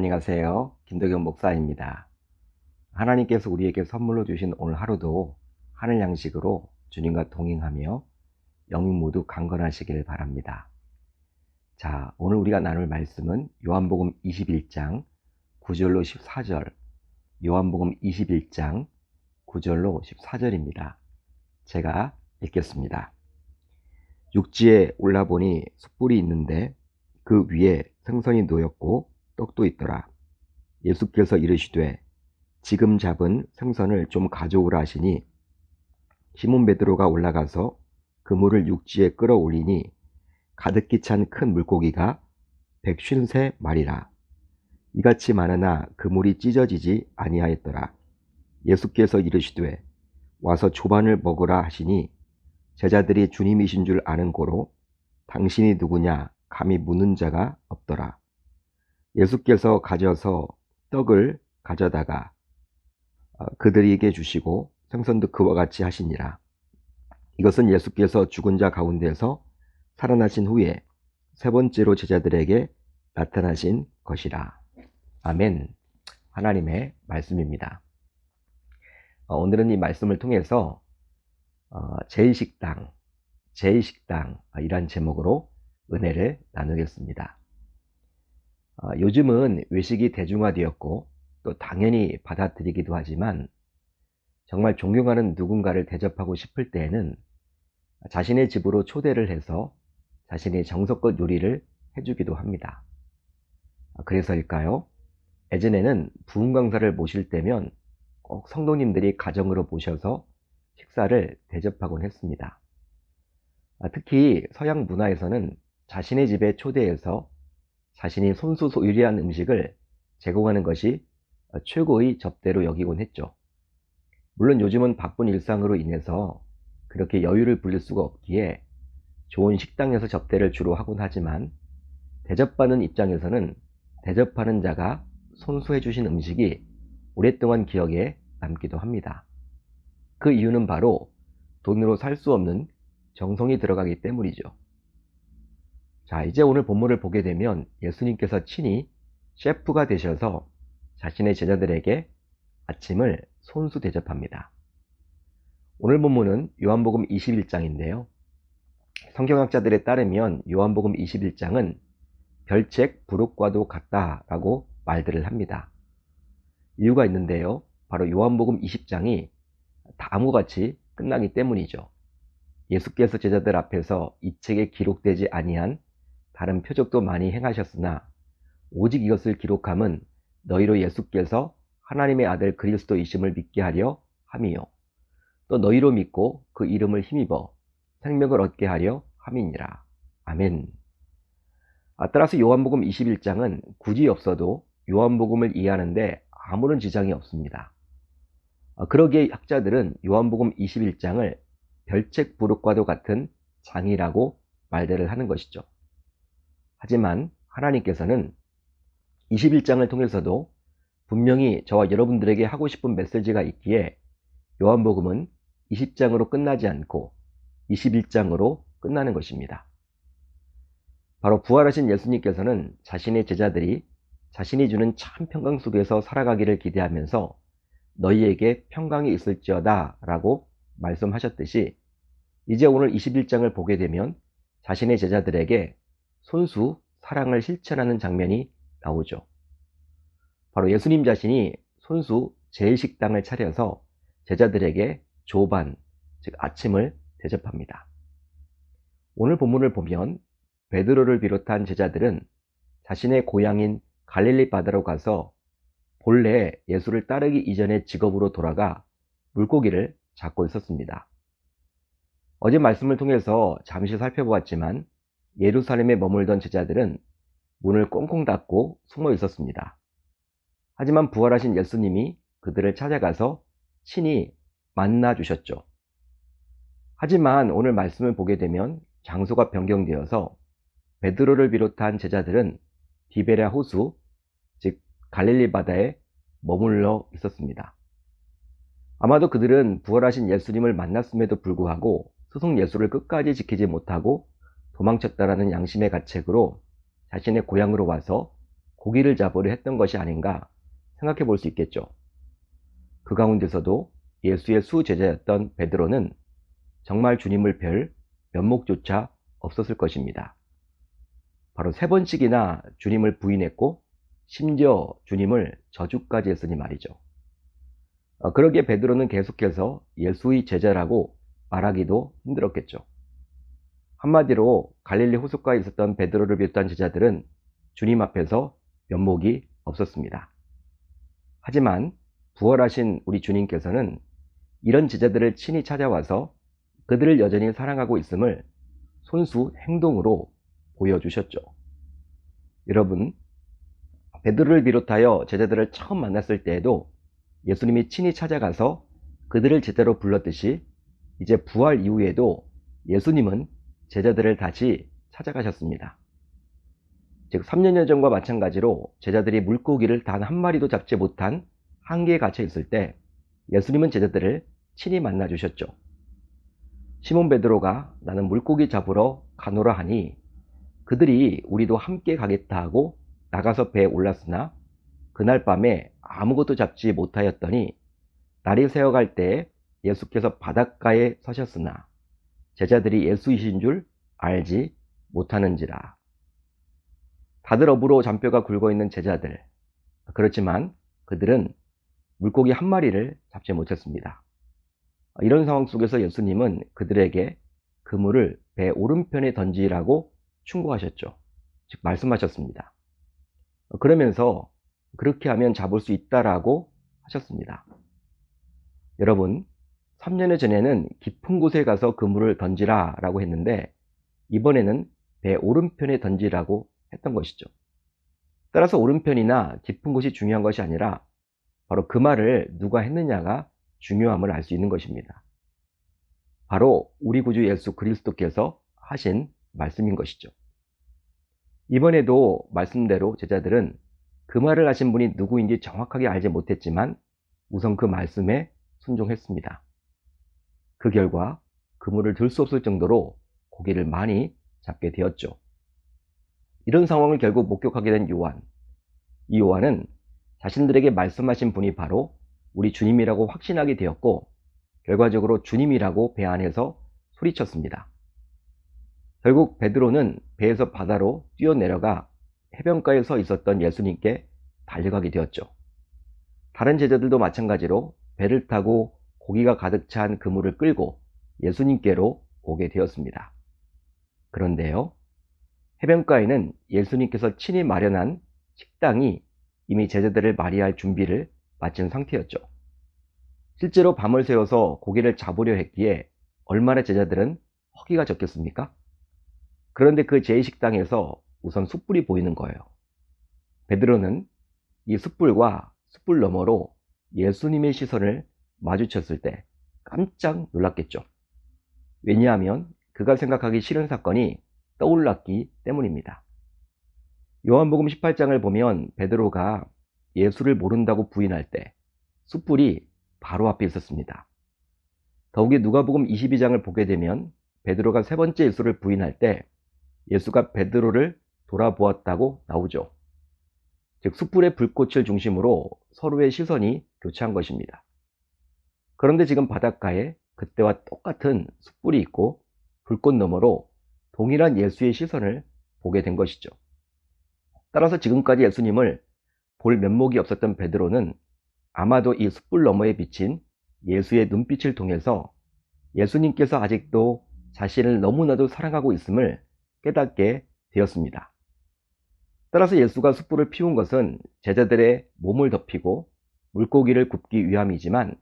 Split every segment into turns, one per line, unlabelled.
안녕하세요. 김덕영 목사입니다. 하나님께서 우리에게 선물로 주신 오늘 하루도 하늘 양식으로 주님과 동행하며 영육 모두 강건하시길 바랍니다. 자, 오늘 우리가 나눌 말씀은 요한복음 21장 9절로 14절, 요한복음 21장 9절로 14절입니다. 제가 읽겠습니다. 육지에 올라보니 숯불이 있는데 그 위에 생선이 놓였고 떡도 있더라. 예수께서 이르시되 지금 잡은 생선을 좀 가져오라 하시니 시몬 베드로가 올라가서 그물을 육지에 끌어올리니 가득히 찬 큰 물고기가 153마리라. 이같이 많으나 그물이 찢어지지 아니하였더라. 예수께서 이르시되 와서 조반을 먹으라 하시니 제자들이 주님이신 줄 아는 고로 당신이 누구냐 감히 묻는 자가 없더라. 예수께서 가져서 떡을 가져다가 그들에게 주시고 생선도 그와 같이 하시니라. 이것은 예수께서 죽은 자 가운데서 살아나신 후에 세 번째로 제자들에게 나타나신 것이라. 아멘. 하나님의 말씀입니다. 오늘은 이 말씀을 통해서 제2식당 이란 제목으로 은혜를 나누겠습니다. 요즘은 외식이 대중화되었고 또 당연히 받아들이기도 하지만 정말 존경하는 누군가를 대접하고 싶을 때에는 자신의 집으로 초대를 해서 자신의 정성껏 요리를 해주기도 합니다. 그래서일까요? 예전에는 부흥 강사를 모실 때면 꼭 성도님들이 가정으로 모셔서 식사를 대접하곤 했습니다. 특히 서양 문화에서는 자신의 집에 초대해서 자신이 손수 요리한 음식을 제공하는 것이 최고의 접대로 여기곤 했죠. 물론 요즘은 바쁜 일상으로 인해서 그렇게 여유를 부릴 수가 없기에 좋은 식당에서 접대를 주로 하곤 하지만 대접받는 입장에서는 대접하는 자가 손수해 주신 음식이 오랫동안 기억에 남기도 합니다. 그 이유는 바로 돈으로 살 수 없는 정성이 들어가기 때문이죠. 자, 이제 오늘 본문을 보게 되면 예수님께서 친히 셰프가 되셔서 자신의 제자들에게 아침을 손수 대접합니다. 오늘 본문은 요한복음 21장인데요. 성경학자들에 따르면 요한복음 21장은 별책 부록과도 같다라고 말들을 합니다. 이유가 있는데요. 바로 요한복음 20장이 다음과 같이 끝나기 때문이죠. 예수께서 제자들 앞에서 이 책에 기록되지 아니한 다른 표적도 많이 행하셨으나 오직 이것을 기록함은 너희로 예수께서 하나님의 아들 그리스도이심을 믿게 하려 함이요 또 너희로 믿고 그 이름을 힘입어 생명을 얻게 하려 함이니라. 아멘. 따라서 요한복음 21장은 굳이 없어도 요한복음을 이해하는데 아무런 지장이 없습니다. 그러기에 학자들은 요한복음 21장을 별책 부록과도 같은 장이라고 말들을 하는 것이죠. 하지만 하나님께서는 21장을 통해서도 분명히 저와 여러분들에게 하고 싶은 메시지가 있기에 요한복음은 20장으로 끝나지 않고 21장으로 끝나는 것입니다. 바로 부활하신 예수님께서는 자신의 제자들이 자신이 주는 참 평강 속에서 살아가기를 기대하면서 너희에게 평강이 있을지어다 라고 말씀하셨듯이 이제 오늘 21장을 보게 되면 자신의 제자들에게 손수 사랑을 실천하는 장면이 나오죠. 바로 예수님 자신이 손수 제1식당을 차려서 제자들에게 조반, 즉 아침을 대접합니다. 오늘 본문을 보면 베드로를 비롯한 제자들은 자신의 고향인 갈릴리 바다로 가서 본래 예수를 따르기 이전의 직업으로 돌아가 물고기를 잡고 있었습니다. 어제 말씀을 통해서 잠시 살펴보았지만 예루살렘에 머물던 제자들은 문을 꽁꽁 닫고 숨어 있었습니다. 하지만 부활하신 예수님이 그들을 찾아가서 친히 만나 주셨죠. 하지만 오늘 말씀을 보게 되면 장소가 변경되어서 베드로를 비롯한 제자들은 디베랴 호수, 즉 갈릴리 바다에 머물러 있었습니다. 아마도 그들은 부활하신 예수님을 만났음에도 불구하고 스승 예수를 끝까지 지키지 못하고 도망쳤다라는 양심의 가책으로 자신의 고향으로 와서 고기를 잡으려 했던 것이 아닌가 생각해 볼 수 있겠죠. 그 가운데서도 예수의 수제자였던 베드로는 정말 주님을 뵐 면목조차 없었을 것입니다. 바로 3번씩이나 주님을 부인했고 심지어 주님을 저주까지 했으니 말이죠. 그러기에 베드로는 계속해서 예수의 제자라고 말하기도 힘들었겠죠. 한마디로 갈릴리 호숫가에 있었던 베드로를 비롯한 제자들은 주님 앞에서 면목이 없었습니다. 하지만 부활하신 우리 주님께서는 이런 제자들을 친히 찾아와서 그들을 여전히 사랑하고 있음을 손수 행동으로 보여주셨죠. 여러분, 베드로를 비롯하여 제자들을 처음 만났을 때에도 예수님이 친히 찾아가서 그들을 제자로 불렀듯이 이제 부활 이후에도 예수님은 제자들을 다시 찾아가셨습니다. 즉 3년여 전과 마찬가지로 제자들이 물고기를 단 한 마리도 잡지 못한 한계에 갇혀 있을 때 예수님은 제자들을 친히 만나 주셨죠. 시몬 베드로가 나는 물고기 잡으러 가노라 하니 그들이 우리도 함께 가겠다 하고 나가서 배에 올랐으나 그날 밤에 아무것도 잡지 못하였더니 날이 새어갈 때에 예수께서 바닷가에 서셨으나 제자들이 예수이신 줄 알지 못하는지라. 다들 업으로 잔뼈가 굵어있는 제자들. 그렇지만 그들은 물고기 한 마리를 잡지 못했습니다. 이런 상황 속에서 예수님은 그들에게 그물을 배 오른편에 던지라고 충고하셨죠. 즉 말씀하셨습니다. 그러면서 그렇게 하면 잡을 수 있다라고 하셨습니다. 여러분, 3년여 전에는 깊은 곳에 가서 그물을 던지라 라고 했는데 이번에는 배 오른편에 던지라고 했던 것이죠. 따라서 오른편이나 깊은 곳이 중요한 것이 아니라 바로 그 말을 누가 했느냐가 중요함을 알 수 있는 것입니다. 바로 우리 구주 예수 그리스도께서 하신 말씀인 것이죠. 이번에도 말씀대로 제자들은 그 말을 하신 분이 누구인지 정확하게 알지 못했지만 우선 그 말씀에 순종했습니다. 그 결과 그물을 들 수 없을 정도로 고기를 많이 잡게 되었죠. 이런 상황을 결국 목격하게 된 요한. 이 요한은 자신들에게 말씀하신 분이 바로 우리 주님이라고 확신하게 되었고 결과적으로 주님이라고 배 안에서 소리쳤습니다. 결국 베드로는 배에서 바다로 뛰어내려가 해변가에 서 있었던 예수님께 달려가게 되었죠. 다른 제자들도 마찬가지로 배를 타고 고기가 가득 찬 그물을 끌고 예수님께로 오게 되었습니다. 그런데요, 해변가에는 예수님께서 친히 마련한 식당이 이미 제자들을 맞이할 준비를 마친 상태였죠. 실제로 밤을 새워서 고기를 잡으려 했기에 얼마나 제자들은 허기가 졌겠습니까? 그런데 그 제2식당에서 우선 숯불이 보이는 거예요. 베드로는 이 숯불과 숯불 너머로 예수님의 시선을 마주쳤을 때 깜짝 놀랐겠죠. 왜냐하면 그가 생각하기 싫은 사건이 떠올랐기 때문입니다. 요한복음 18장을 보면 베드로가 예수를 모른다고 부인할 때 숯불이 바로 앞에 있었습니다. 더욱이 누가복음 22장을 보게 되면 베드로가 3번째 예수를 부인할 때 예수가 베드로를 돌아보았다고 나오죠. 즉 숯불의 불꽃을 중심으로 서로의 시선이 교차한 것입니다. 그런데 지금 바닷가에 그때와 똑같은 숯불이 있고 불꽃 너머로 동일한 예수의 시선을 보게 된 것이죠. 따라서 지금까지 예수님을 볼 면목이 없었던 베드로는 아마도 이 숯불 너머에 비친 예수의 눈빛을 통해서 예수님께서 아직도 자신을 너무나도 사랑하고 있음을 깨닫게 되었습니다. 따라서 예수가 숯불을 피운 것은 제자들의 몸을 덮이고 물고기를 굽기 위함이지만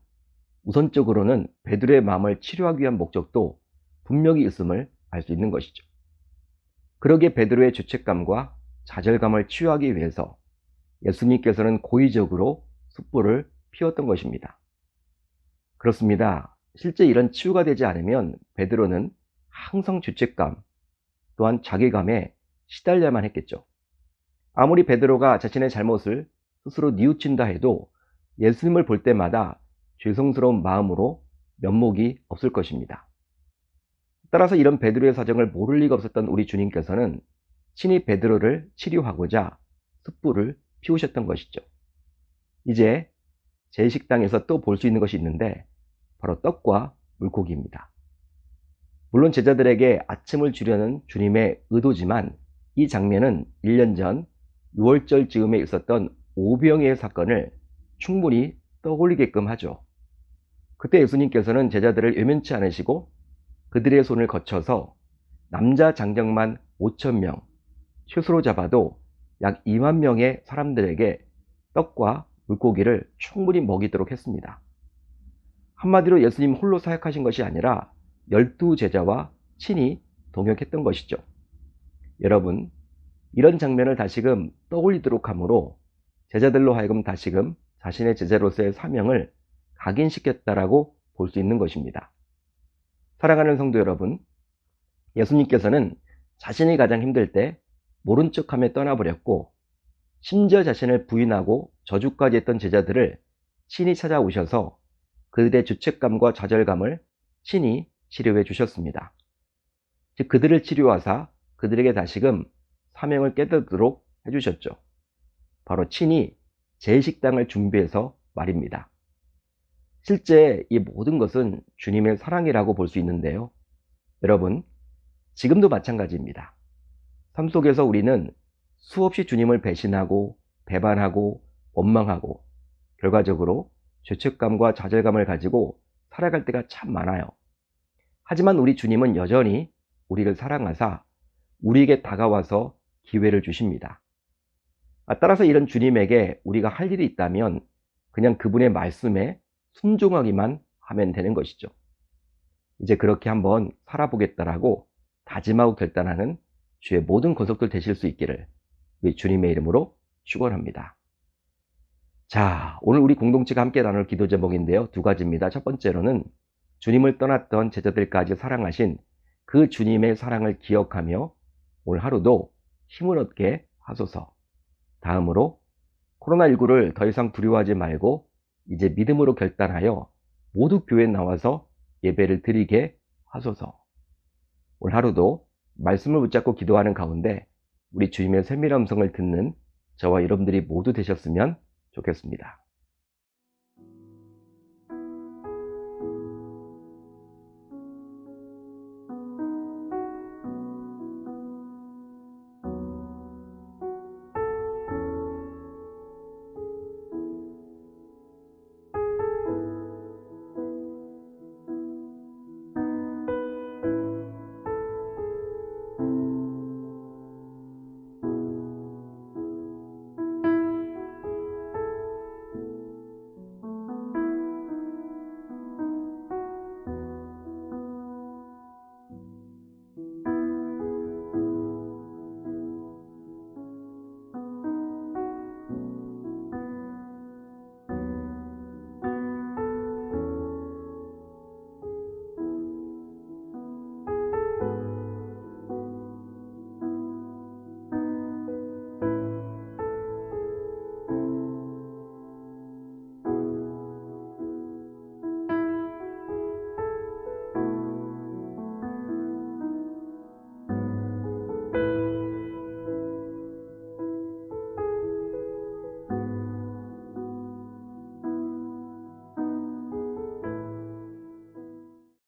우선적으로는 베드로의 마음을 치료하기 위한 목적도 분명히 있음을 알 수 있는 것이죠. 그러기에 베드로의 죄책감과 좌절감을 치유하기 위해서 예수님께서는 고의적으로 숯불을 피웠던 것입니다. 그렇습니다. 실제 이런 치유가 되지 않으면 베드로는 항상 죄책감 또한 자괴감에 시달려야만 했겠죠. 아무리 베드로가 자신의 잘못을 스스로 뉘우친다 해도 예수님을 볼 때마다 죄송스러운 마음으로 면목이 없을 것입니다. 따라서 이런 베드로의 사정을 모를 리가 없었던 우리 주님께서는 친히 베드로를 치료하고자 숯불을 피우셨던 것이죠. 이제 제 식당에서 또 볼 수 있는 것이 있는데 바로 떡과 물고기입니다. 물론 제자들에게 아침을 주려는 주님의 의도지만 이 장면은 1년 전 6월절 즈음에 있었던 오병이의 사건을 충분히 떠올리게끔 하죠. 그때 예수님께서는 제자들을 외면치 않으시고 그들의 손을 거쳐서 남자 장정만 5,000명, 최소로 잡아도 약 2만 명의 사람들에게 떡과 물고기를 충분히 먹이도록 했습니다. 한마디로 예수님 홀로 사역하신 것이 아니라 12제자와 친히 동역했던 것이죠. 여러분, 이런 장면을 다시금 떠올리도록 하므로 제자들로 하여금 다시금 자신의 제자로서의 사명을 각인시켰다라고 볼 수 있는 것입니다. 사랑하는 성도 여러분, 예수님께서는 자신이 가장 힘들 때 모른 척하며 떠나버렸고 심지어 자신을 부인하고 저주까지 했던 제자들을 친히 찾아오셔서 그들의 죄책감과 좌절감을 친히 치료해 주셨습니다. 즉 그들을 치료하사 그들에게 다시금 사명을 깨닫도록 해주셨죠. 바로 친히 제 식당을 준비해서 말입니다. 실제 이 모든 것은 주님의 사랑이라고 볼 수 있는데요. 여러분, 지금도 마찬가지입니다. 삶 속에서 우리는 수없이 주님을 배신하고 배반하고 원망하고 결과적으로 죄책감과 좌절감을 가지고 살아갈 때가 참 많아요. 하지만 우리 주님은 여전히 우리를 사랑하사 우리에게 다가와서 기회를 주십니다. 따라서 이런 주님에게 우리가 할 일이 있다면 그냥 그분의 말씀에 순종하기만 하면 되는 것이죠. 이제 그렇게 한번 살아보겠다라고 다짐하고 결단하는 주의 모든 권속들 되실 수 있기를 우리 주님의 이름으로 축원합니다. 자, 오늘 우리 공동체가 함께 나눌 기도 제목인데요. 두 가지입니다. 첫 번째로는 주님을 떠났던 제자들까지 사랑하신 그 주님의 사랑을 기억하며 오늘 하루도 힘을 얻게 하소서. 다음으로 코로나19를 더 이상 두려워하지 말고 이제 믿음으로 결단하여 모두 교회에 나와서 예배를 드리게 하소서. 오늘 하루도 말씀을 붙잡고 기도하는 가운데 우리 주님의 세밀한 음성을 듣는 저와 여러분들이 모두 되셨으면 좋겠습니다.